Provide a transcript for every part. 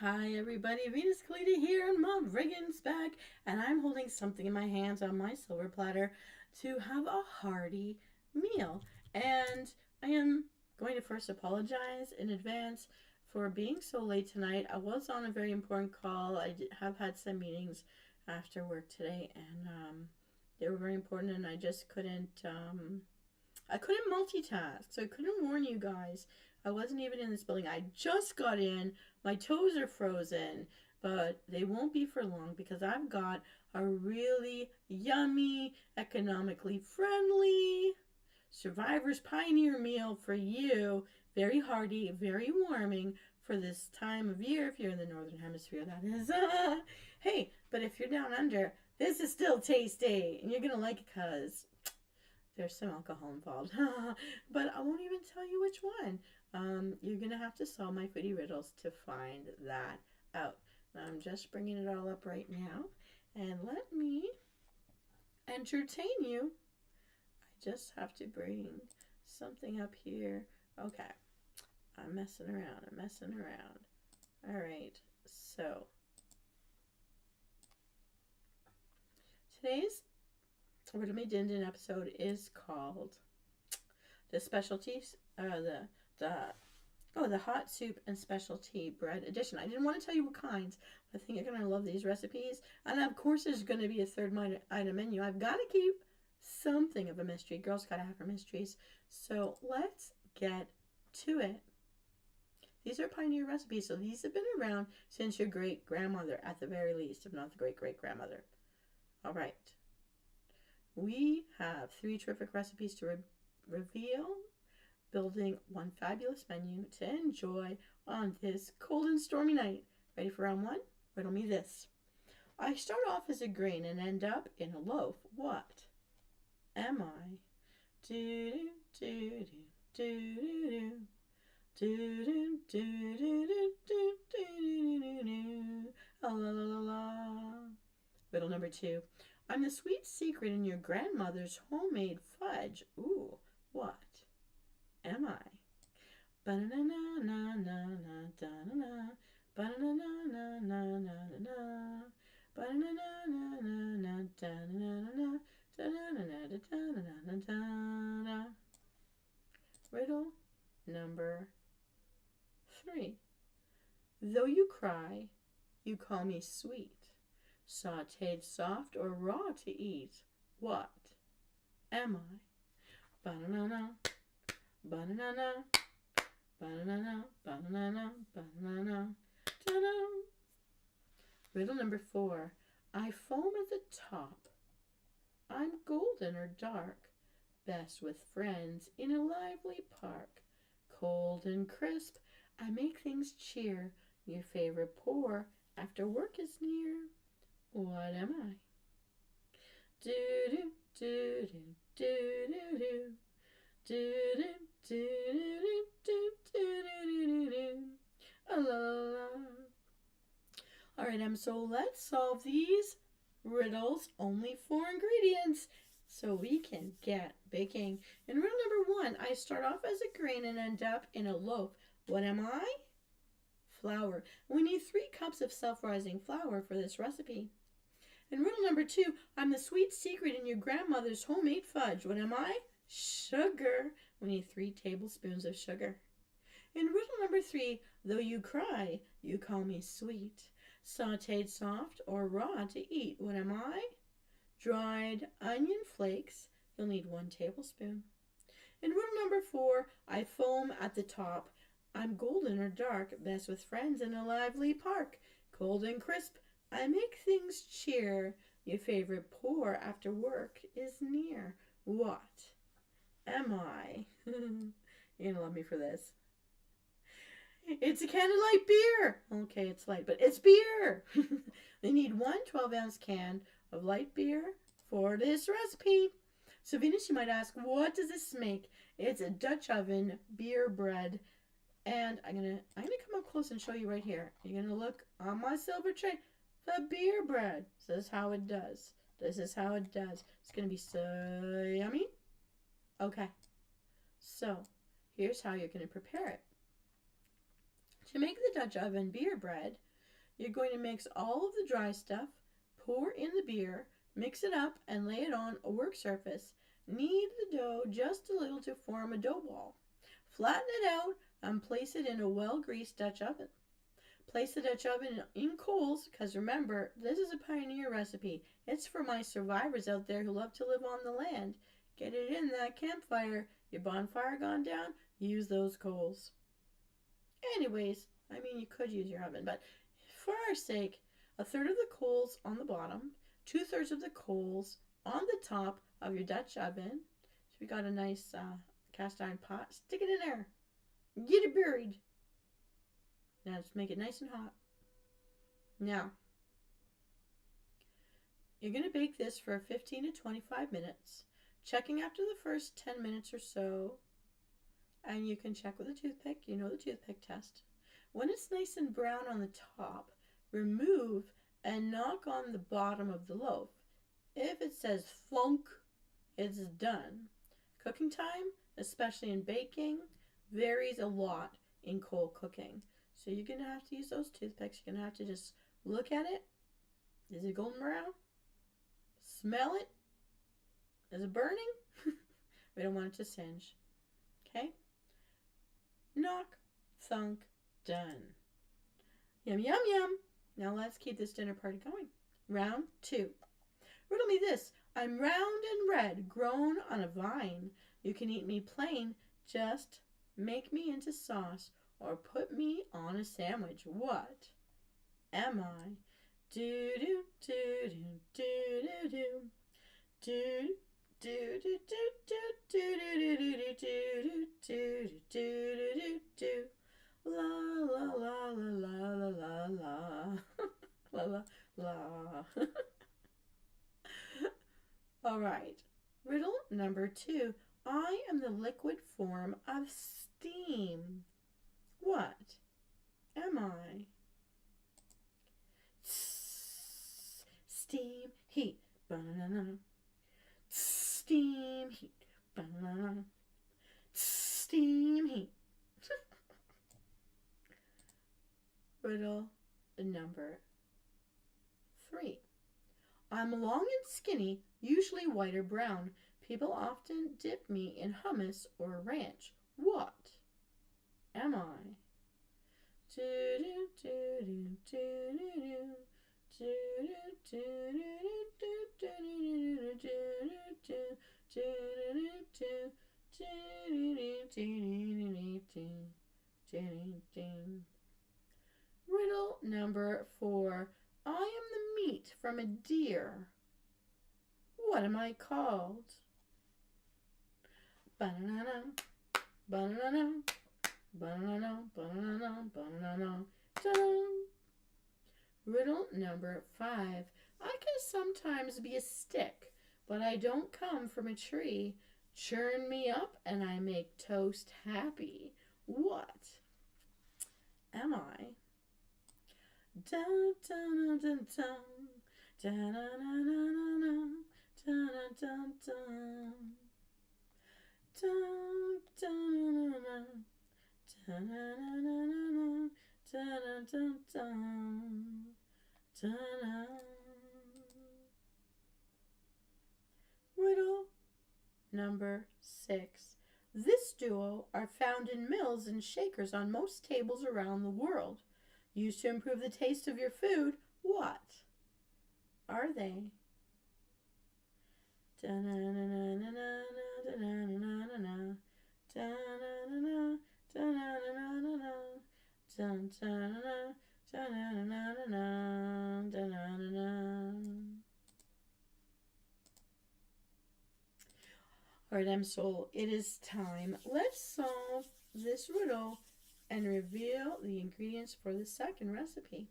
Hi everybody, Venus Callida here and Mom Riggins back, and I'm holding something in my hands on my silver platter to have a hearty meal. And I am going to first apologize in advance for being so late tonight. I was on a very important call. Have had some meetings after work today, and they were very important, and I just I couldn't multitask, so I couldn't warn you guys. I wasn't even in this building. I just got in. My toes are frozen, but they won't be for long because I've got a really yummy, economically friendly Survivor's Pioneer meal for you. Very hearty, very warming for this time of year. If you're in the Northern Hemisphere, that is. Hey, but if you're down under, this is still tasty, and you're going to like it because there's some alcohol involved. But I won't even tell you which one. You're going to have to solve my foodie riddles to find that out. I'm just bringing it all up right now. And let me entertain you. I just have to bring something up here. Okay. I'm messing around. All right. So, today's Riddle Me Din Din episode is called the specialties, the hot soup and specialty bread edition. I didn't want to tell you what kinds. I think you're gonna love these recipes, and of course, there's gonna be a third item menu. I've got to keep something of a mystery. Girls gotta have her mysteries. So let's get to it. These are pioneer recipes, so these have been around since your great grandmother, at the very least, if not the great great grandmother. All right. We have 3 terrific recipes to reveal, building one fabulous menu to enjoy on this cold and stormy night. Ready for round 1? Riddle me this. I start off as a grain and end up in a loaf. What am I? Do do do do do do do do do do do do do. La la la la. Riddle number 2. I'm the sweet secret in your grandmother's homemade fudge. Ooh, what am I? Ba-na-na-na-na-na, da-na-na, ba-na-na-na-na-na-na, ba-na-na-na-na-na, da-na-na-na, da-na-na-na-na-na-na-na. Riddle number 3. Though you cry, you call me sweet. Sauteed soft or raw to eat. What am I? Banana, banana, banana, banana, banana, ta-da. Riddle number 4. I foam at the top. I'm golden or dark. Best with friends in a lively park. Cold and crisp, I make things cheer. Your favorite pour after work is near. What am I? Do do do do do do do do do do do do. La la la. All right, Msoul, let's solve these riddles. Only 4 ingredients, so we can get baking. In riddle number 1, I start off as a grain and end up in a loaf. What am I? Flour. We need 3 cups of self-rising flour for this recipe. In riddle number 2, I'm the sweet secret in your grandmother's homemade fudge. What am I? Sugar. We need 3 tablespoons of sugar. In riddle number 3, though you cry, you call me sweet. Sauteed soft or raw to eat. What am I? Dried onion flakes. You'll need 1 tablespoon. In riddle number 4, I foam at the top. I'm golden or dark, best with friends in a lively park. Cold and crisp, I make things cheer. Your favorite pour after work is near. What am I? You're gonna love me for this. It's a can of light beer. Okay, it's light, but it's beer. They need 1 12-ounce can of light beer for this recipe. So Venus, you might ask, what does this make? It's a Dutch oven beer bread. And I'm gonna come up close and show you right here. You're gonna look on my silver tray. The beer bread. This is how it does. This is how it does. It's gonna be so yummy. Okay. So here's how you're gonna prepare it. To make the Dutch oven beer bread, you're going to mix all of the dry stuff, pour in the beer, mix it up, and lay it on a work surface. Knead the dough just a little to form a dough ball. Flatten it out and place it in a well-greased Dutch oven. Place the Dutch oven in coals, because remember, this is a pioneer recipe. It's for my survivors out there who love to live on the land. Get it in that campfire. Your bonfire gone down? Use those coals. Anyways, I mean, you could use your oven, but for our sake, a third of the coals on the bottom, 2/3 of the coals on the top of your Dutch oven. So we got a nice cast iron pot. Stick it in there. Get it buried. Now just make it nice and hot. Now, you're going to bake this for 15 to 25 minutes, checking after the first 10 minutes or so. And you can check with a toothpick. You know the toothpick test. When it's nice and brown on the top, remove and knock on the bottom of the loaf. If it says thunk, it's done. Cooking time, especially in baking, varies a lot in cold cooking. So you're going to have to use those toothpicks. You're going to have to just look at it. Is it golden brown? Smell it. Is it burning? We don't want it to singe. Okay? Knock, thunk, done. Yum, yum, yum. Now let's keep this dinner party going. Round 2. Riddle me this. I'm round and red, grown on a vine. You can eat me plain, just make me into sauce or put me on a sandwich. What am I? Do do do do do do do. Do do do do do do do do do do do do. La la la la la la la la la la. All right. Riddle number 2. I am the liquid form of steam. What am I? Steam, heat, banana. Steam, heat, banana. Steam, heat. Riddle number 3. I'm long and skinny, usually white or brown. People often dip me in hummus or ranch. What am I? Do do do do do do. Riddle number 4. I am the meat from a deer. What am I called? Banana, banana, banana, banana, banana, dun. Riddle number 5. I can sometimes be a stick, but I don't come from a tree. Churn me up and I make toast happy. What am I? Dun dun dun dun dun dun dun dun dun dun dun dun dun dun dun dun. Riddle number 6. This duo are found in mills and shakers on most tables around the world. Used to improve the taste of your food. What are they? All right, Msoul, it is time. Let's solve this riddle and reveal the ingredients for the second recipe.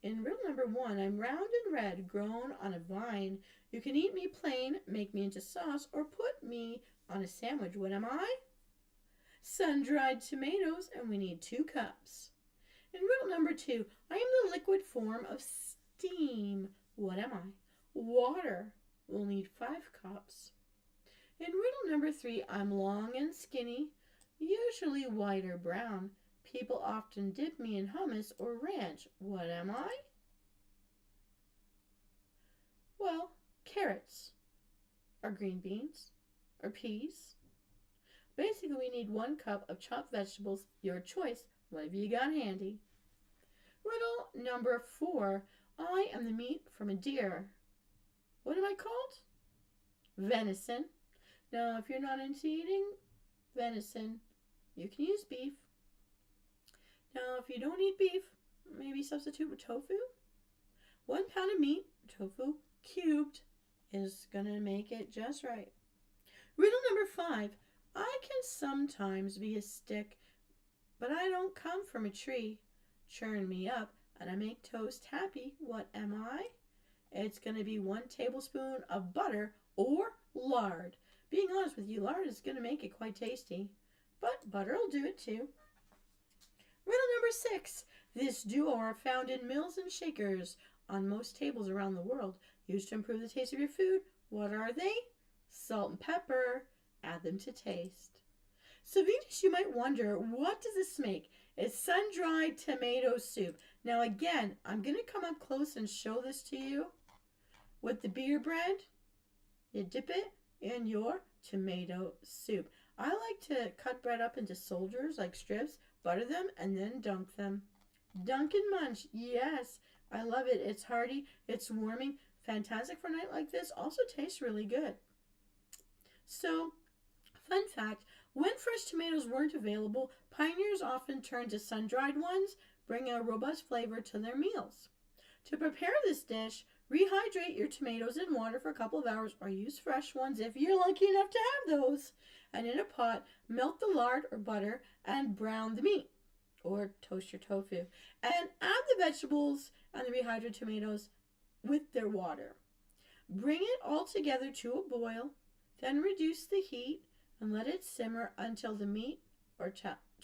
In riddle number 1, I'm round and red, grown on a vine. You can eat me plain, make me into sauce, or put me on a sandwich. What am I? Sun-dried tomatoes, and we need 2 cups. In riddle number 2, I am the liquid form of steam. What am I? Water. We'll need 5 cups. In riddle number 3, I'm long and skinny, usually white or brown. People often dip me in hummus or ranch. What am I? Well, carrots, or green beans, or peas. Basically, we need 1 cup of chopped vegetables, your choice, whatever you got handy. Riddle number 4. I am the meat from a deer. What am I called? Venison. Now, if you're not into eating venison, you can use beef. Now, if you don't eat beef, maybe substitute with tofu. 1 pound of meat, tofu, cubed, is going to make it just right. Riddle number 5. I can sometimes be a stick, but I don't come from a tree. Churn me up, and I make toast happy. What am I? It's going to be 1 tablespoon of butter or lard. Being honest with you, lard is going to make it quite tasty, but butter will do it too. Riddle number 6. This duo are found in mills and shakers on most tables around the world, used to improve the taste of your food. What are they? Salt and pepper. Add them to taste. So Venus, you might wonder, what does this make? It's sun-dried tomato soup. Now again, I'm going to come up close and show this to you. With the beer bread, you dip it in your tomato soup. I like to cut bread up into soldiers, like strips, butter them, and then dunk them. Dunk and munch. Yes, I love it. It's hearty, it's warming, fantastic for a night like this. Also tastes really good. So, fun fact, when fresh tomatoes weren't available, pioneers often turned to sun-dried ones, bringing a robust flavor to their meals. To prepare this dish, rehydrate your tomatoes in water for a couple of hours, or use fresh ones if you're lucky enough to have those. And in a pot, melt the lard or butter and brown the meat, or toast your tofu. And add the vegetables and the rehydrated tomatoes with their water. Bring it all together to a boil, then reduce the heat and let it simmer until the meat or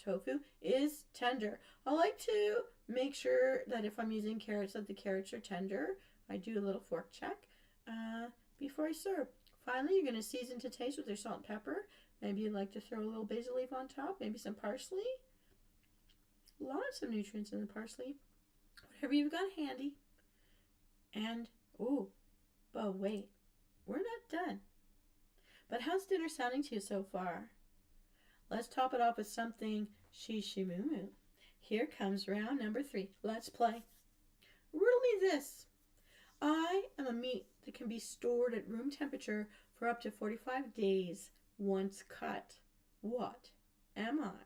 tofu is tender. I like to make sure that if I'm using carrots, that the carrots are tender. I do a little fork check before I serve. Finally, you're going to season to taste with your salt and pepper. Maybe you'd like to throw a little basil leaf on top, maybe some parsley. Lots of nutrients in the parsley. Whatever you've got handy. And, oh, but wait, we're not done. But how's dinner sounding to you so far? Let's top it off with something shishimumu. Here comes round number 3. Let's play. Riddle me this. I am a meat that can be stored at room temperature for up to 45 days once cut. What am I?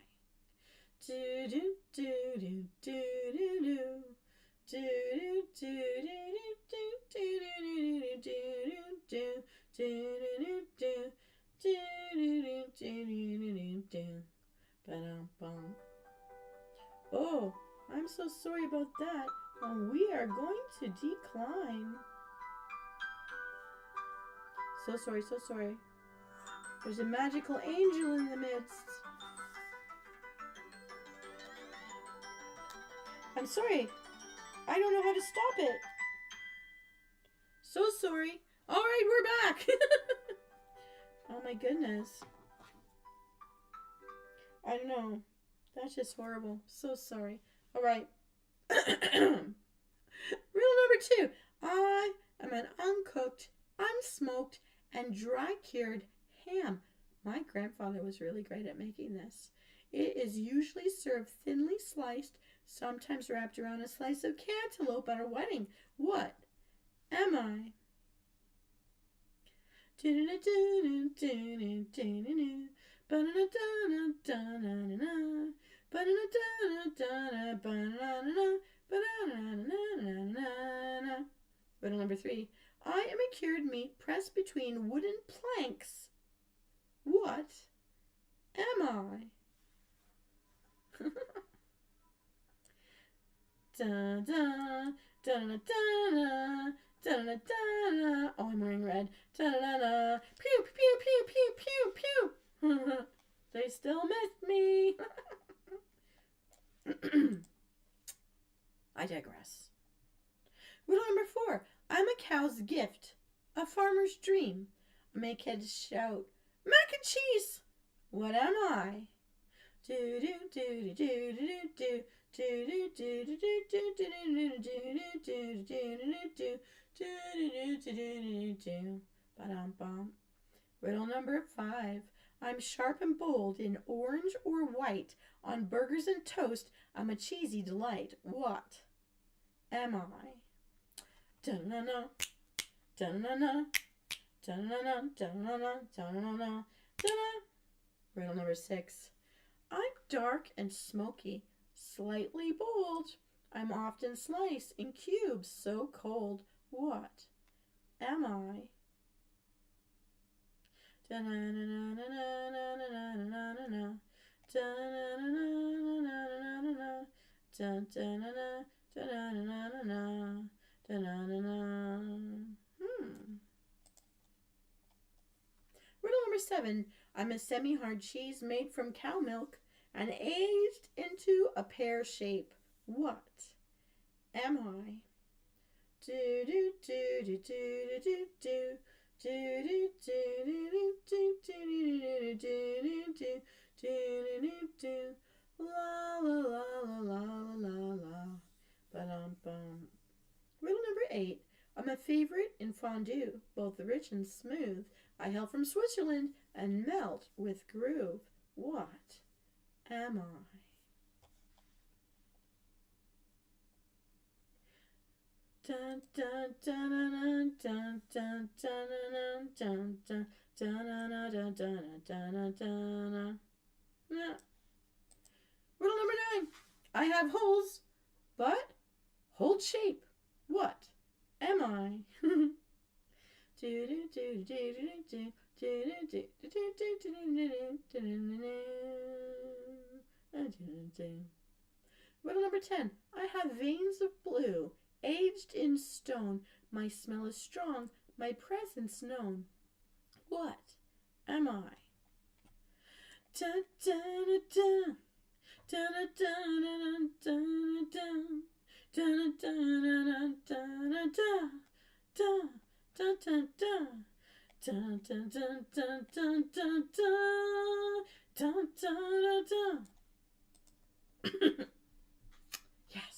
Do do do do do do do. Do do do do do do do do do do. Oh, I'm so sorry about that. We are going to decline. So sorry, so sorry. There's a magical angel in the midst. I'm sorry. I don't know how to stop it. So sorry. All right, we're back. Oh my goodness. I don't know. That's just horrible. So sorry. All right. Rule number 2. I am an uncooked, unsmoked, and dry-cured ham. My grandfather was really great at making this. It is usually served thinly sliced, sometimes wrapped around a slice of cantaloupe at a wedding. What am I? Riddle number 3. I am a cured meat pressed between wooden planks. What am I? Da da da da da da da da. Oh, I'm wearing red. Da da da. Pew pew pew pew pew pew. They still missed me. I digress. Riddle number 4. I'm a cow's gift, a farmer's dream. I make kids shout, mac and cheese. What am I? Riddle number 5. I'm sharp and bold in orange or white. On burgers and toast, I'm a cheesy delight. What am I? Da-na-na, da-na-na, da-na-na, da-na-na, da-na-na, da-na. Riddle number 6. I'm dark and smoky, slightly bold. I'm often sliced in cubes so cold. What am I? Riddle number 7. I'm a semi-hard cheese made from cow milk and aged into a pear shape. What am I? Do do do do do do do. La la la la la la la. Ba-dum-bum. Riddle number 8. I'm a favorite in fondue, both rich and smooth. I hail from Switzerland and melt with groove. What am I? Dun dun dun dun dun dun dun dun dun dun dun dun. Riddle number 9. I have holes, but hold shape. What am I? Riddle number 10. I have veins of blue, aged in stone. My smell is strong, my presence known. What am I? Dun, dun, dun, dun, dun, dun, dun, dun, dun, dun, dun, dun, dun, dun, dun, dun. Dun dun dun dun dun dun dun dun dun dun. Yes.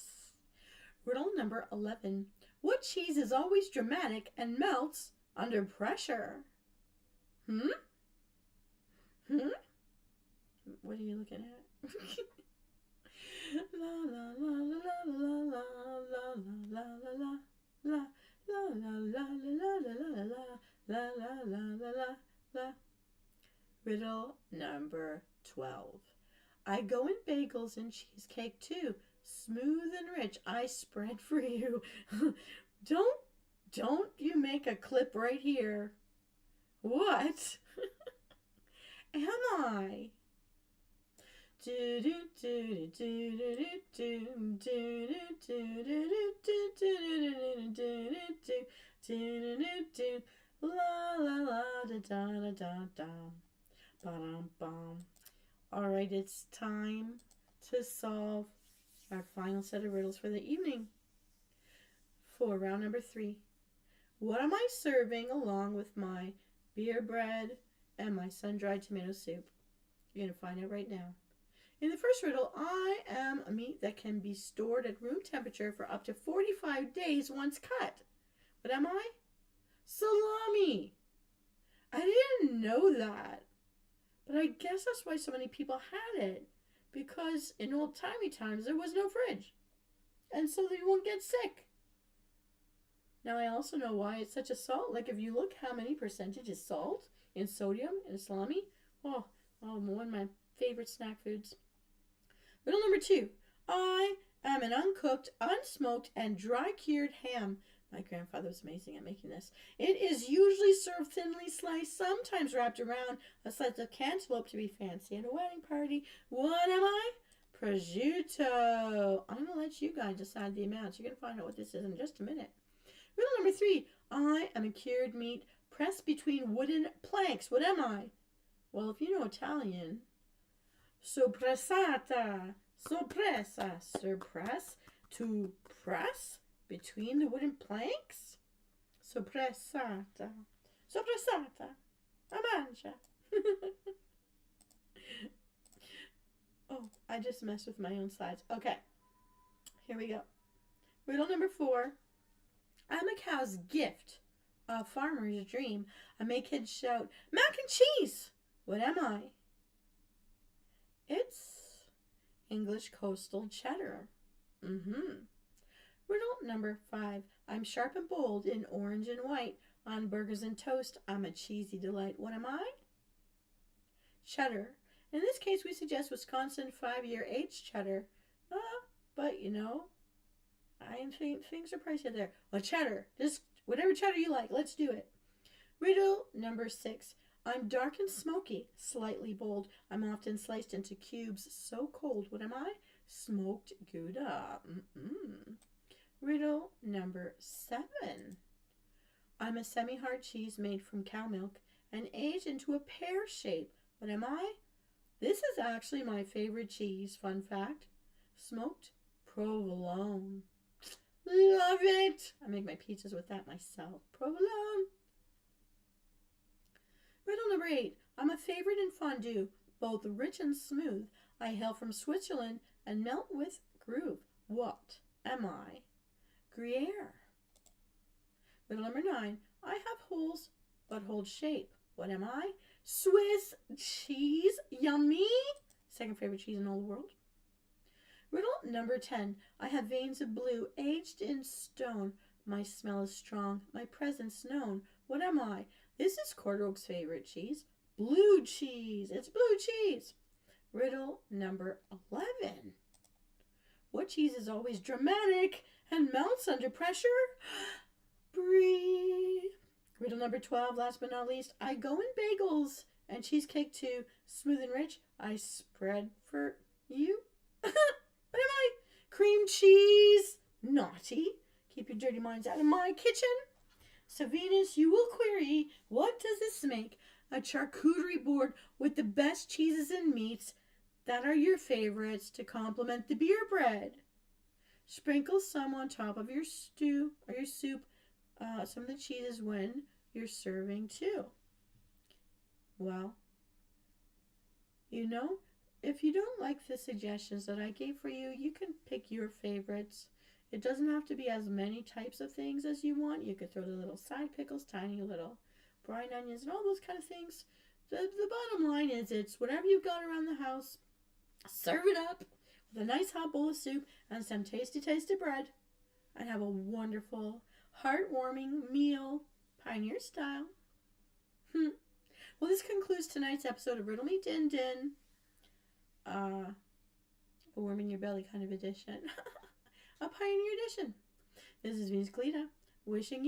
Riddle number 11. What cheese is always dramatic and melts under pressure? Hmm? What are you looking at? La la la la la la la la la la la la la la la la la la la. Riddle number 12. I go in bagels and cheesecake too. Smooth and rich, I spread for you. Don't you make a clip right here. What am I? Do do do do do do do do do la la la da da da da bum bum. All right, it's time to solve our final set of riddles for the evening. For round number 3. What am I serving along with my beer bread and my sun-dried tomato soup? You're going to find out right now. In the first riddle, I am a meat that can be stored at room temperature for up to 45 days once cut. What am I? Salami. I didn't know that, but I guess that's why so many people had it, because in old-timey times there was no fridge, and so they won't get sick. Now I also know why it's such a salt. Like if you look how many percentage is salt in sodium in salami. Oh, one of my favorite snack foods. Riddle number 2. I am an uncooked, unsmoked, and dry-cured ham. My grandfather was amazing at making this. It is usually served thinly sliced, sometimes wrapped around a slice of cantaloupe to be fancy at a wedding party. What am I? Prosciutto. I'm going to let you guys decide the amounts. You're going to find out what this is in just a minute. Riddle number 3. I am a cured meat pressed between wooden planks. What am I? Well, if you know Italian, soppressata, soppressa, suppress, to press between the wooden planks. Soppressata, soppressata, a mangia. Oh, I just messed with my own slides. Okay, here we go. Riddle number 4. I'm a cow's gift, a farmer's dream. I make kids shout, mac and cheese! What am I? It's English coastal cheddar. Mm-hmm. Riddle number 5. I'm sharp and bold in orange and white. On burgers and toast, I'm a cheesy delight. What am I? Cheddar. In this case, we suggest Wisconsin 5-year aged cheddar. But you know, I think things are pricey there. Well, cheddar. Just whatever cheddar you like. Let's do it. Riddle number 6. I'm dark and smoky, slightly bold. I'm often sliced into cubes, so cold. What am I? Smoked Gouda. Riddle number 7. I'm a semi-hard cheese made from cow milk and aged into a pear shape. What am I? This is actually my favorite cheese, fun fact. Smoked provolone. Love it! I make my pizzas with that myself. Provolone. Riddle number 8. I'm a favorite in fondue, both rich and smooth. I hail from Switzerland and melt with groove. What am I? Gruyere. Riddle number 9. I have holes but hold shape. What am I? Swiss cheese. Yummy. Second favorite cheese in all the world. Riddle number 10. I have veins of blue aged in stone. My smell is strong, my presence known. What am I? This is Quarter Oak's favorite cheese. Blue cheese. It's blue cheese. Riddle number 11. What cheese is always dramatic and melts under pressure? Brie. Riddle number 12, last but not least. I go in bagels and cheesecake too. Smooth and rich, I spread for you. What am I? Cream cheese. Naughty. Keep your dirty minds out of my kitchen. So Venus, you will query, what does this make? A charcuterie board with the best cheeses and meats that are your favorites to complement the beer bread. Sprinkle some on top of your stew or your soup, some of the cheeses when you're serving too. Well, you know, if you don't like the suggestions that I gave for you, you can pick your favorites. It doesn't have to be as many types of things as you want. You could throw the little side pickles, tiny little brine onions, and all those kind of things. The bottom line is it's whatever you've got around the house. Serve it up with a nice hot bowl of soup and some tasty, tasty bread. And have a wonderful, heartwarming meal, pioneer style. Well, this concludes tonight's episode of Riddle Me Din Din. A warm in your belly kind of edition. A pioneer edition. This is Venus Callida, wishing you